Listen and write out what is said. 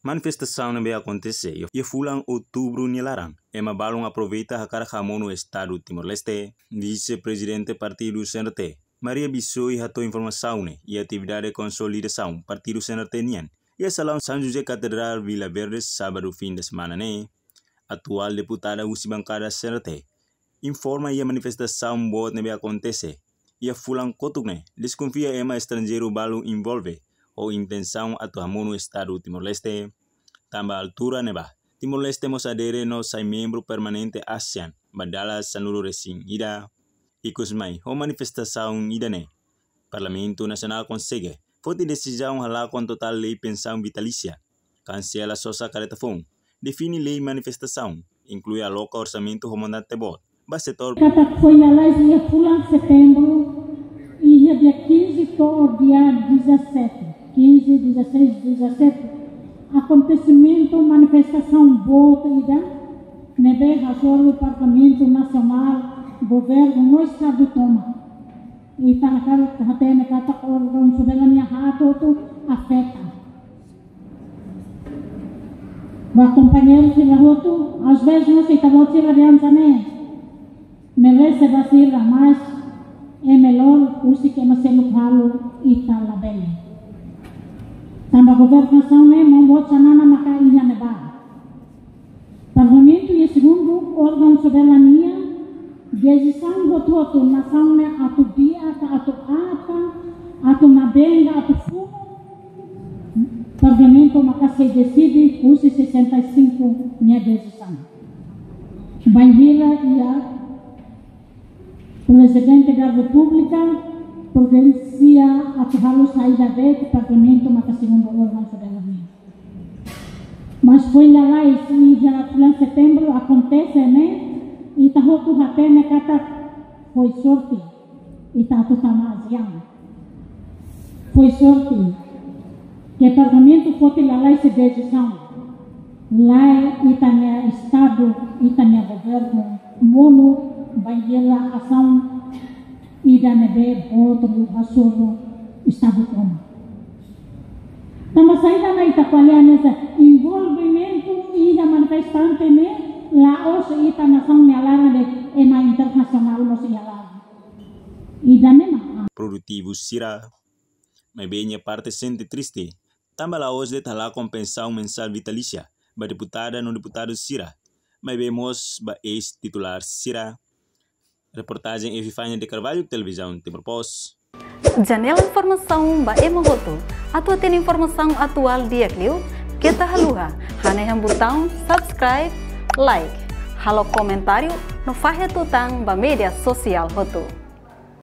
Manifestação não vai acontecer e fulan outubro ni larang. Ema balong aproveita hakara kamono estado Timor-Leste, vice-presidente partido CNRT. Maria Bissoi hatou informação e atividade de consolidação partido CNRT nian. E a salão São José Catedral Vila Verde sábado fim de semana atual deputada usi bancada CNRT informa e a manifestação bot não vai acontecer. E a fulan kotuk desconfia ema estrangeiro balo envolve ou intenção atuar no estado Timor-Leste. Também a altura neba. Timor-Leste mos adere no sai membro permanente ASEAN, badala sanulu resing ida. Ikus mai, o manifestação ida Parlamento Nacional consegue. Foti decisão halakon total lei pensão vitalícia. Cancela sosa caretafon. Define lei manifestação. Inclui a loca orçamento comandante bot. Basetor. Kata foi a lei dia pulang setembro e dia 15 to dia 17. 15, 16, 17, acontecimento, manifestação boa ida, nebe razão Parlamento Nacional, governo no estado toma. E tá na cara até na kata órgão soberania rato afeta. Ba companheiros de laroto, às vezes não se tá botando aliança nebe se vacila, mas é melhor o que mas se lucralo e tá lá bem. Tambah governação membuat sanana maka iya neba. Parlamento e segundo órgão soberania decisão voto nação atu dia atu ata atu nabenga atu fumo. Parlamento maka se decide usi 65 minha decisão. Banhila ia presidente da República provincia atau halus saída de Parlamento maka segundo órgão soberania. Mas foi lá e já em setembro acontece, e tahu tu hatene kata foi sorte e tahu tamaziang. Foi sorte que Parlamento pode lá se decisão. Lá itanya estado, itanya governo, mono banhela ação ida nebe outro assunto estado como. Também saída na Itaqualia nessa envolvimento ida manifestante la os ita nação nealara de ema internacional nos ialara. Ida nema. Produtivo sira, mas bem parte sente triste. Também la os de tala compensão mensal vitalícia, ba deputada no deputado sira, mas vemos ba ex titular sira. Reportagem Evifanya de Carvalho, Televisão Timor Post. Janela informação ba emogoto. Atua tem informação atual dia kliu. Kita haluha. Haneham botão subscribe, like. Halo comentário no fahe tutang ba media sosial hotu.